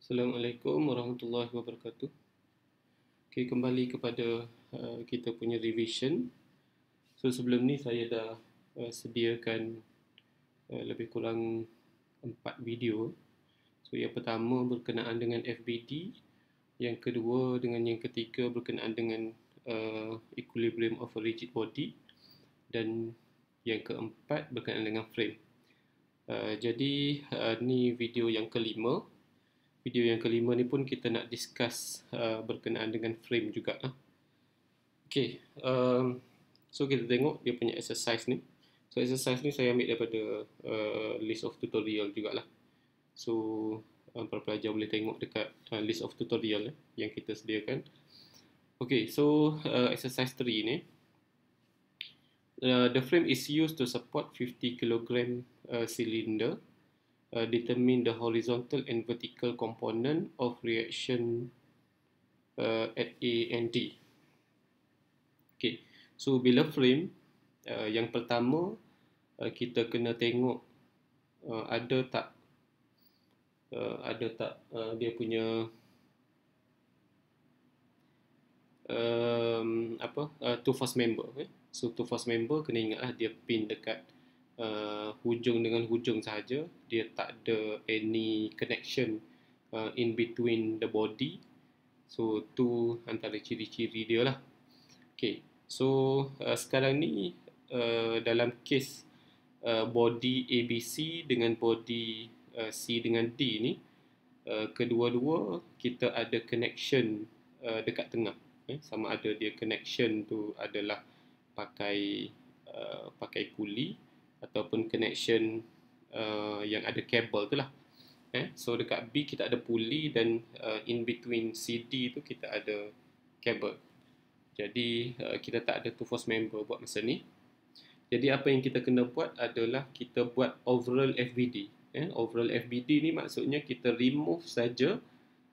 Assalamualaikum warahmatullahi wabarakatuh. Okay, kembali kepada kita punya revision. So sebelum ni saya dah sediakan lebih kurang 4 video. So yang pertama berkenaan dengan FBD, yang kedua dengan yang ketiga berkenaan dengan equilibrium of a rigid body, dan yang keempat berkenaan dengan frame. Jadi ni video yang kelima. Video yang kelima ni pun kita nak discuss berkenaan dengan frame juga. Okay, so kita tengok dia punya exercise ni. So exercise ni saya ambil daripada list of tutorial jugalah. So para pelajar boleh tengok dekat list of tutorial yang kita sediakan. Okay, so exercise 3 ni. The frame is used to support 50 kg cylinder. Determine the horizontal and vertical component of reaction at A and D. Okay, so bila frame, yang pertama kita kena tengok ada tak dia punya two force member. So two force member kena ingatlah dia pin dekat hujung dengan hujung sahaja, dia tak ada any connection in between the body. So tu antara ciri-ciri dia lah. Okay, so sekarang ni dalam kes body ABC dengan body C dengan D ni, kedua-dua kita ada connection dekat tengah. Sama ada dia connection tu adalah pakai pulley ataupun connection yang ada kabel tu lah. So dekat B kita ada pulley dan in between CD tu kita ada kabel. Jadi kita tak ada two force member buat masa ni. Jadi apa yang kita kena buat adalah kita buat overall FBD. Overall FBD ni maksudnya kita remove saja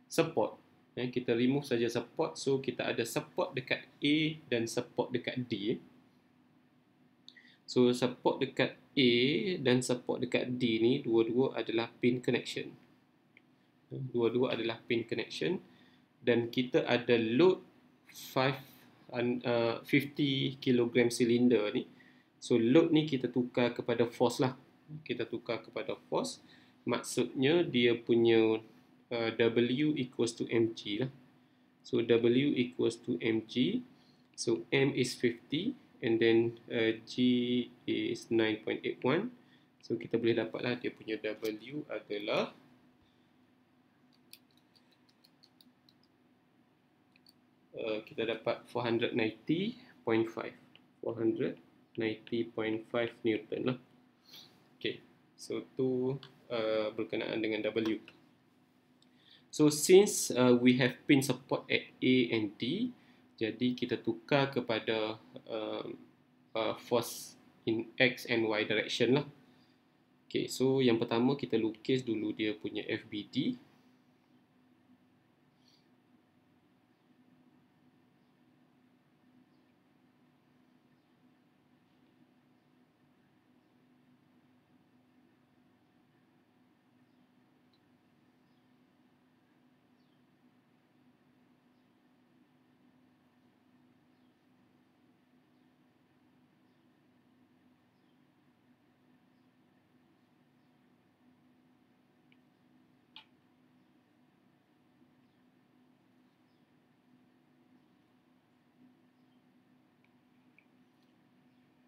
support. Kita remove saja support, so kita ada support dekat A dan support dekat D. So support dekat A dan support dekat D ni dua-dua adalah pin connection. Dua-dua adalah pin connection, dan kita ada load 50 kg cylinder ni. So load ni kita tukar kepada force lah. Kita tukar kepada force. Maksudnya dia punya W equals to mg lah. So W equals to mg. So M is 50 and then G is 9.81. So kita boleh dapatlah dia punya W adalah kita dapat 490.5 Newton lah. Okay, so tu berkenaan dengan W. So since we have pin support at A and D, jadi kita tukar kepada force in X and Y direction lah. Okay, so yang pertama kita lukis dulu dia punya FBD.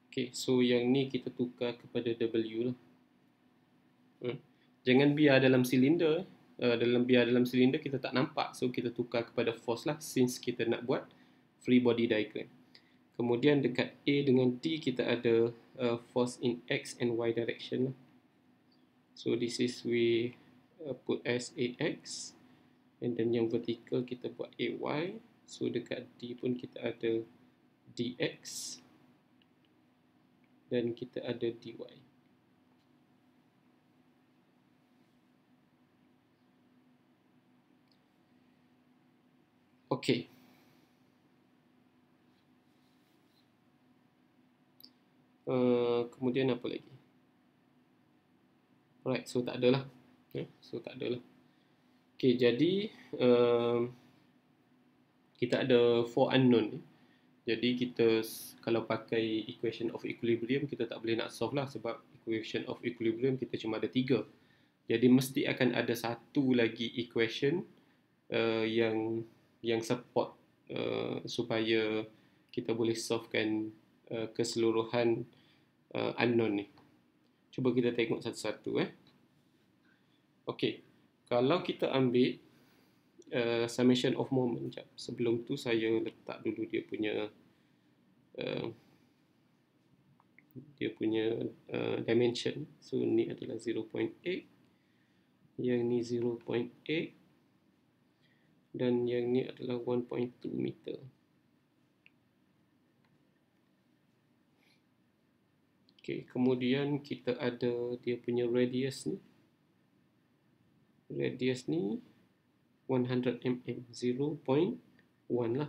Okay, so yang ni kita tukar kepada W lah. Jangan biar dalam silinder. Dalam silinder kita tak nampak. So kita tukar kepada force lah, since kita nak buat free body diagram. Kemudian dekat A dengan D kita ada force in X and Y direction lah. So this is we put as AX, and then yang vertical kita buat AY. So dekat D pun kita ada DX dan kita ada DY. Okay. Kemudian apa lagi? Alright, so tak adalah. So tak adalah. Okey, jadi kita ada 4 unknown ni. Jadi kita kalau pakai equation of equilibrium, kita tak boleh nak solve lah, sebab equation of equilibrium kita cuma ada 3. Jadi mesti akan ada satu lagi equation yang support supaya kita boleh solvekan keseluruhan unknown ni. Cuba kita tengok satu-satu. Okey, kalau kita ambil summation of moment. Sekejap. Sebelum tu saya letak dulu dia punya dimension. So ni adalah 0.8, yang ni 0.8, dan yang ni adalah 1.2 meter. Okay, kemudian kita ada dia punya radius ni. Radius ni 100 mm, 0.1 lah.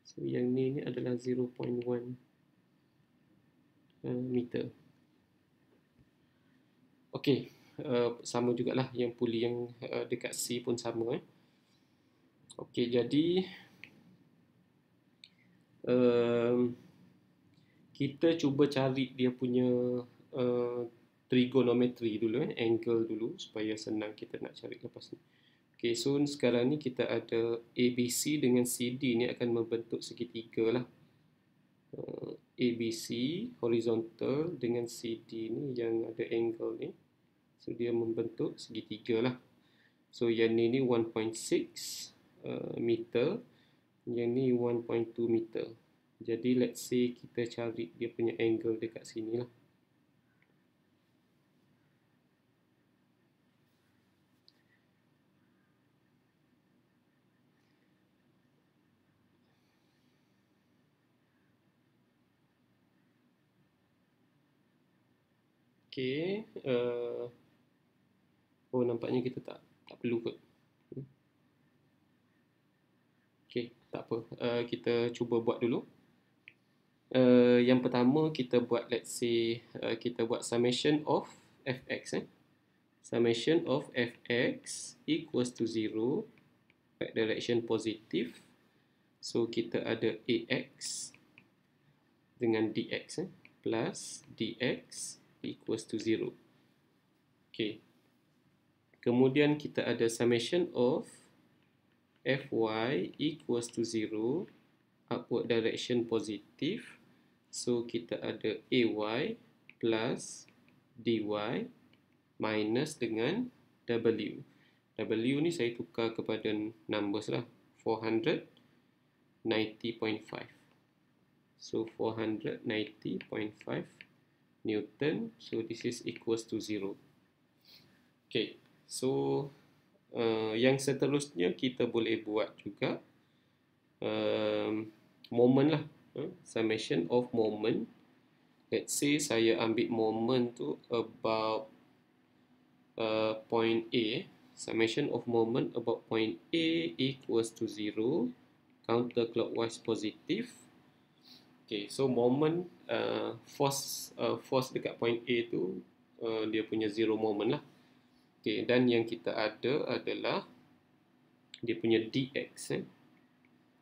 So yang ni adalah 0.1 meter. Okey, sama jugalah yang puli yang dekat C pun sama. Okey, jadi kita cuba cari dia punya trigonometry dulu, angle dulu, supaya senang kita nak cari lepas ni. Okay, so sekarang ni kita ada ABC dengan CD ni akan membentuk segitiga lah. ABC horizontal dengan CD ni yang ada angle ni, so dia membentuk segitiga lah. So yang ni 1.6 meter, yang ni 1.2 meter. Jadi let's say kita cari dia punya angle dekat sini lah. Okay, oh nampaknya kita tak perlu kot. Okay, tak apa, kita cuba buat dulu. Yang pertama kita buat, let's say kita buat summation of fx. Summation of fx equals to 0, right direction positive. So kita ada ax dengan dx plus dx equals to 0. Okay. Kemudian kita ada summation of fy equals to 0, upward direction positive. So kita ada ay plus dy minus dengan w. W ni saya tukar kepada numbers lah, 490.5. So 490.5 Newton. So this is equals to 0. Okay, so yang seterusnya kita boleh buat juga moment lah, summation of moment. Let's say saya ambil moment tu about point A. Summation of moment about point A equals to 0, counterclockwise positive. Okay, so moment force dekat point A tu dia punya 0 moment lah. Okay, dan yang kita ada adalah dia punya dx.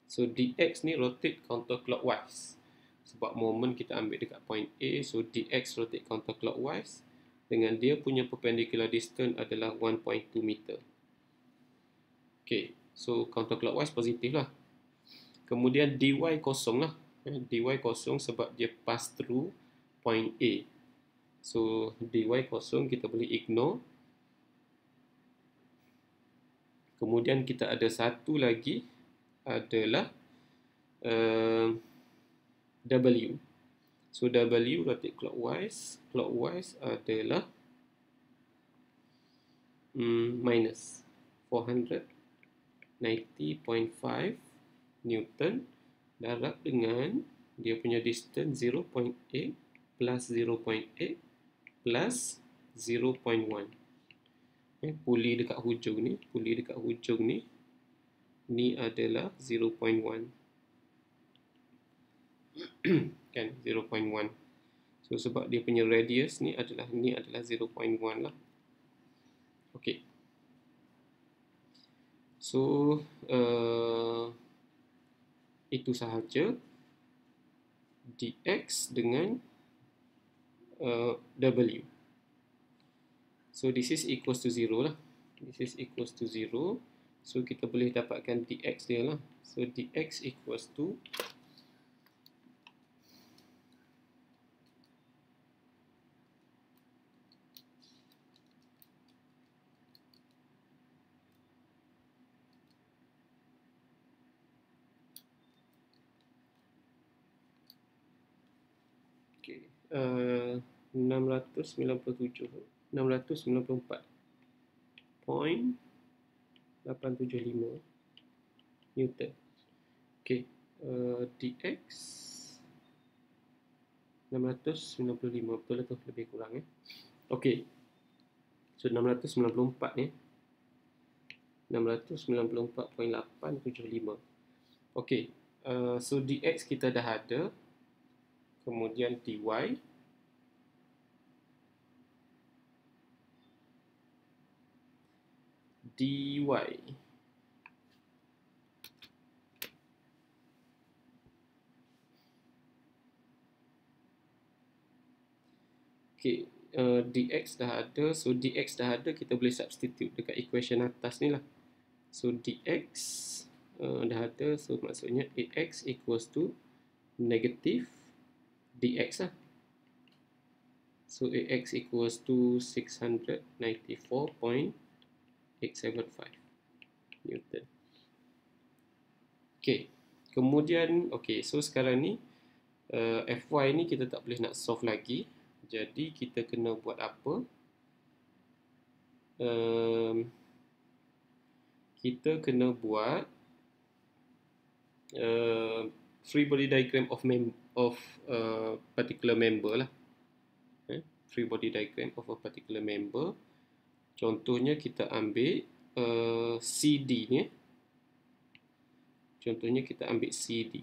So dx ni rotate counterclockwise. Sebab moment kita ambil dekat point A, so dx rotate counterclockwise dengan dia punya perpendicular distance adalah 1.2 meter. Okay, so counterclockwise positif lah. Kemudian dy kosong lah. Dy kosong sebab dia pass through point A. So dy kosong kita boleh ignore. Kemudian kita ada satu lagi adalah W. So W rotate clockwise. Clockwise adalah minus 490.5 Newton darab dengan dia punya distance 0.8 plus 0.8 plus 0.1. Puli dekat hujung ni, ni adalah 0.1. Kan 0.1. So sebab dia punya radius ni adalah 0.1 lah. Okey. So itu sahaja dx dengan w. So this is equals to 0 lah. This is equals to 0. So kita boleh dapatkan dx dia lah. So dx equals to okay, 694.875 Newton. Okay, dx 695, betul lah tu, lebih kurang Okay, so 694 ni 694.875. Okay, so dx kita dah ada, kemudian dy okay, dx dah ada. So dx dah ada, kita boleh substitute dekat equation atas ni lah. So dx dah ada, so maksudnya ax equals to negative dx lah. So ax equals to 694.875 Newton. Okay, kemudian so sekarang ni fy ni kita tak boleh nak solve lagi. Jadi kita kena buat apa? Kita kena buat free body diagram of particular member lah. Free body diagram of a particular member. Contohnya kita ambil CD ni. Contohnya kita ambil CD.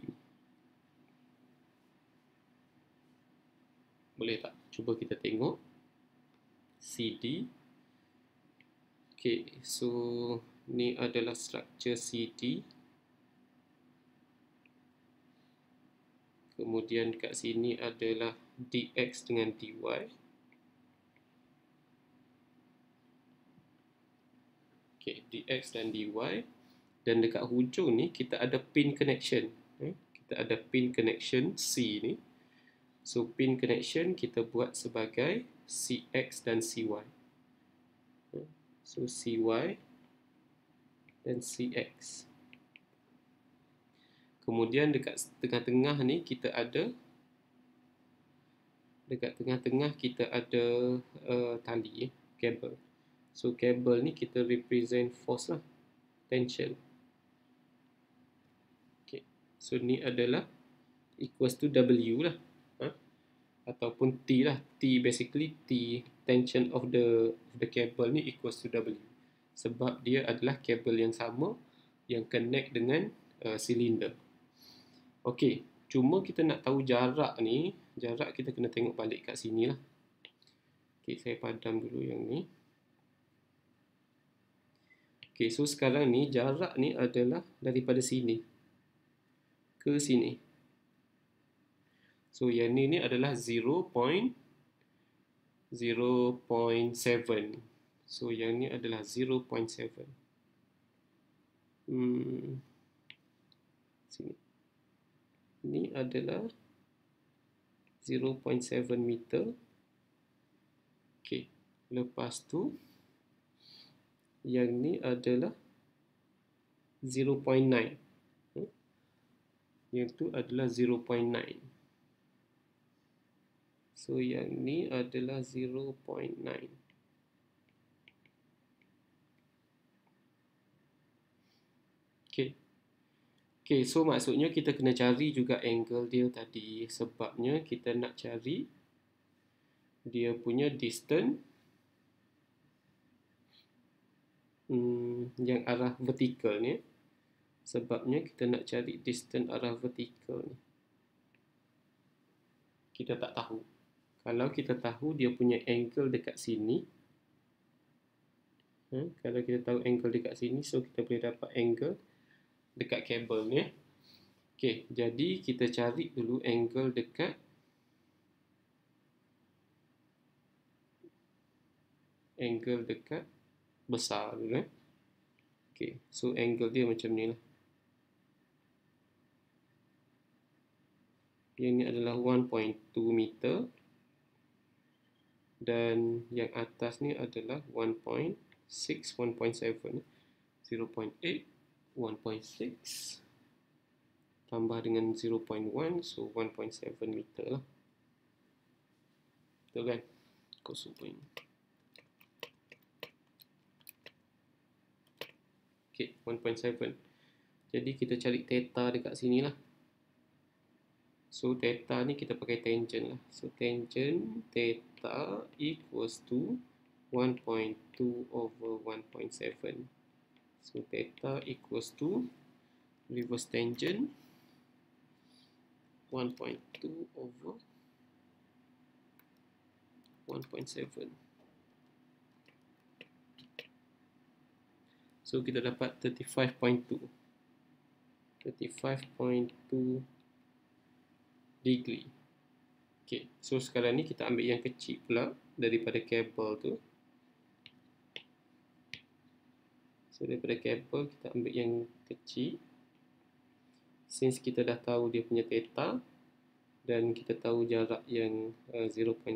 Boleh tak? Cuba kita tengok CD. Okay, so ni adalah structure CD. Kemudian kat sini adalah dx dengan dy. Okay, dx dan dy. Dan dekat hujung ni kita ada pin connection. Kita ada pin connection C ni. So pin connection kita buat sebagai cx dan cy. So cy dan cx. Kemudian dekat tengah-tengah ni kita ada, dekat tengah-tengah kita ada tali, kabel. So kabel ni kita represent force lah, tension. Okay. So ni adalah equals to W lah. Ataupun T lah. T basically T tension of the cable ni equals to W. Sebab dia adalah kabel yang sama yang connect dengan cylinder. Okey, cuma kita nak tahu jarak ni, jarak kita kena tengok balik kat sini lah. Okey, saya padam dulu yang ni. Okey, so sekarang ni jarak ni adalah daripada sini ke sini. So yang ni adalah 0.7. So yang ni adalah 0.7. Sini. Ini adalah 0.7 meter. Okey. Lepas tu yang ni adalah 0.9. Yang tu adalah 0.9. So yang ni adalah 0.9. Okay. Okay, so maksudnya kita kena cari juga angle dia tadi. Sebabnya kita nak cari dia punya distance yang arah vertikal ni. Sebabnya kita nak cari distance arah vertikal ni. Kita tak tahu. Kalau kita tahu dia punya angle dekat sini, Kalau kita tahu angle dekat sini, so kita boleh dapat angle dekat kabel ni. Okey, jadi kita cari dulu angle dekat besar dulu. Okey, so angle dia macam ni lah. Yang ni adalah 1.2 meter dan yang atas ni adalah 1.6, 1.7, 0.8, 1.6 tambah dengan 0.1, so 1.7 meter lah. Betul kan? Kosong point. Okay, 1.7. Jadi kita cari theta dekat sini lah. So theta ni kita pakai tangent lah. So tangent theta equals to 1.2 over 1.7. So theta equals to reverse tangent 1.2 over 1.7. So kita dapat 35.2 degree. Okay, so sekarang ni kita ambil yang kecil pula daripada kabel tu. So daripada kabel kita ambil yang kecil. Since kita dah tahu dia punya theta dan kita tahu jarak yang 0.7,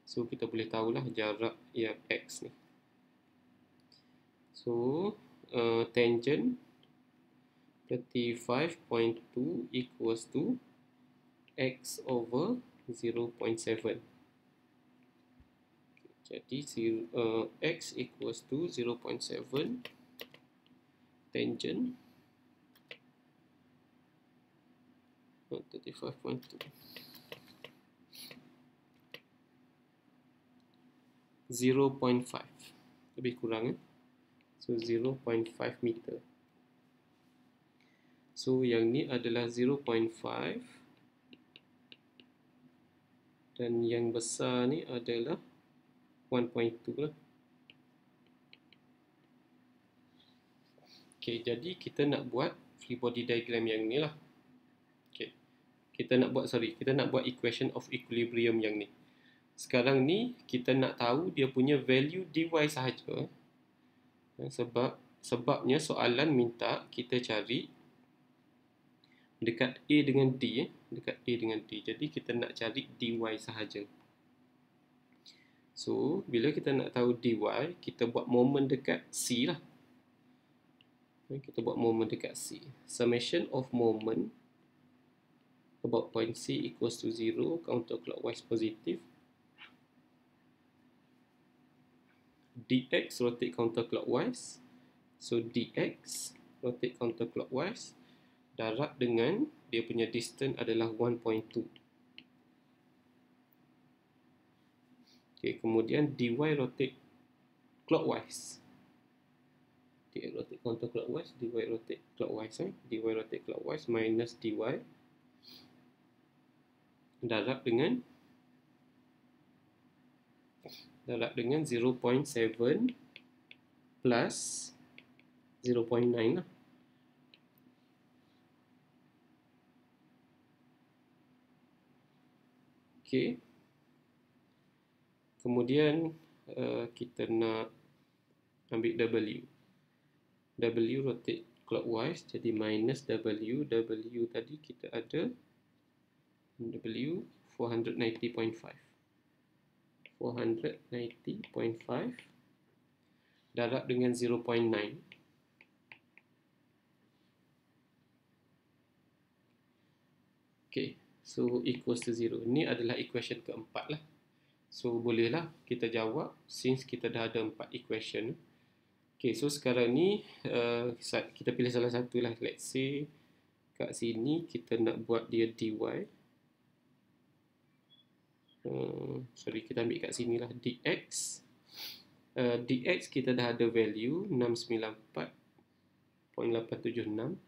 so kita boleh tahulah jarak yang x ni. So tangent 35.2 equals to x over 0.7. Jadi x equals to 0.7 tangent 35.2 0.5, lebih kurang so 0.5 meter. So yang ni adalah 0.5 dan yang besar ni adalah 1.2 lah. Okay, jadi kita nak buat free body diagram yang ni lah. Okay, kita nak buat equation of equilibrium yang ni. Sekarang ni kita nak tahu dia punya value dy sahaja. Sebabnya soalan minta kita cari dekat A dengan D, Jadi kita nak cari dy sahaja. So bila kita nak tahu dy, kita buat moment dekat C lah. Kita buat moment dekat C. Summation of moment about point C equals to 0, counterclockwise positive. Dx rotate counterclockwise. So dx rotate counterclockwise. Darab dengan dia punya distance adalah 1.2. Okay, kemudian dy rotate clockwise. Dx rotate counterclockwise, dy rotate clockwise. Dy rotate clockwise minus dy darab dengan 0.7 plus 0.9 lah. Okay. Kemudian kita nak ambil W. W rotate clockwise, jadi minus W. W tadi kita ada W 490.5. 490.5 darab dengan 0.9. Okay, so equals to 0. Ini adalah equation keempat lah. So bolehlah kita jawab since kita dah ada 4 equation. Okay, so sekarang ni kita pilih salah satu lah. Let's say kat sini kita nak buat dia dy. Kita ambil kat sini lah dx. Dx kita dah ada value 694.876.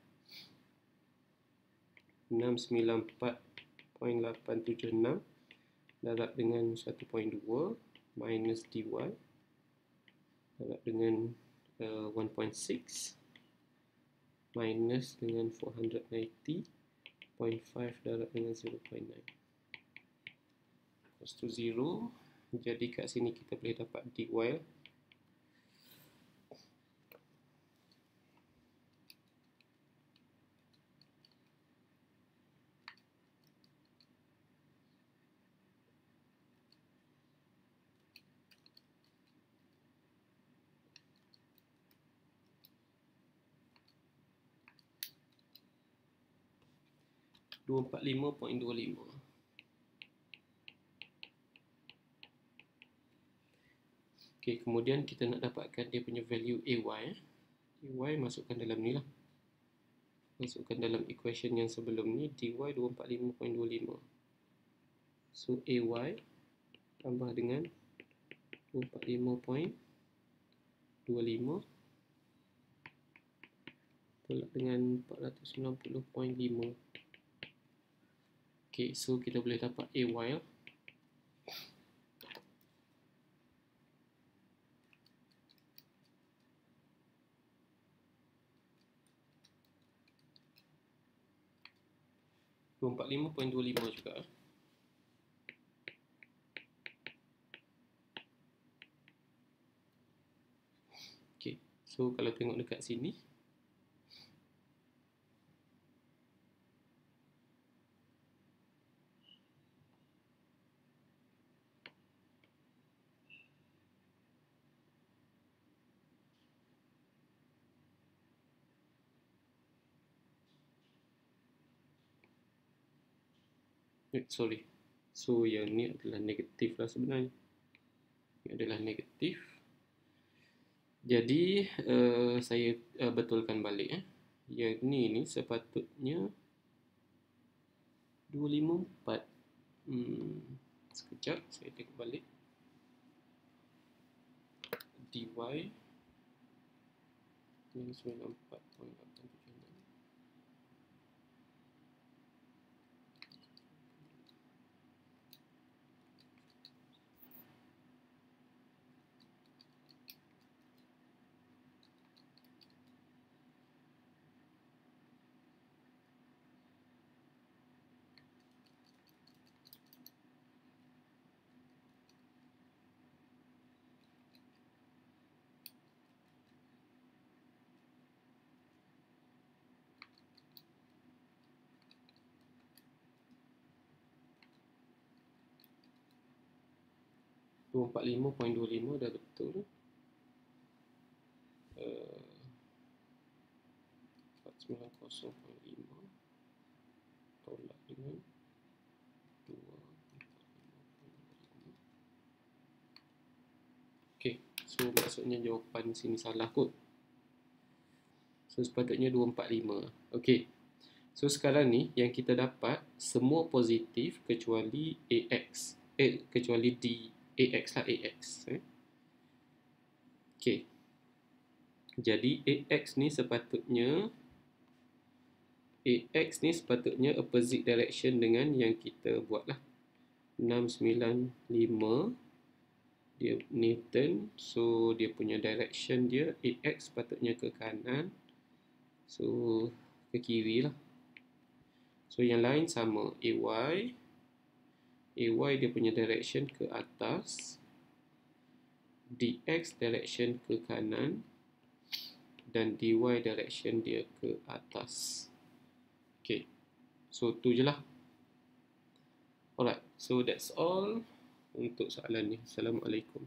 694.876 darab dengan 1.2 minus dy tolak dengan 1.6 minus dengan 490.5 darab dengan 0.9 equals to 0. Jadi kat sini kita boleh dapat dy 245.25. Okey, kemudian kita nak dapatkan dia punya value AY. AY masukkan dalam ni lah. Masukkan dalam equation yang sebelum ni, dy 245.25. So AY tambah dengan 245.25 tolak dengan 490.5. Okay, so kita boleh dapat AY lah. .25 juga. Okay, so kalau tengok dekat sini, sorry. So yang ni adalah negatif lah sebenarnya. Ini adalah negatif. Jadi saya betulkan balik. Yang ni sepatutnya 254. Sekejap saya tengok balik. dy yang 94.876. Uh, 245.25 dah betul. 490.5 tolak dengan 245.25. Okay, so maksudnya jawapan sini salah kot. So sepatutnya 245. Okay, so sekarang ni yang kita dapat semua positif kecuali AX. Kecuali AX lah, AX. Okay, jadi AX ni sepatutnya opposite direction dengan yang kita buat lah. 695 dia Newton. So dia punya direction dia AX sepatutnya ke kanan. So ke kiri lah. So yang lain sama. AY dia punya direction ke atas. DX direction ke kanan. Dan dy direction dia ke atas. Okay, so tu je lah. Alright, so that's all untuk soalan ni. Assalamualaikum.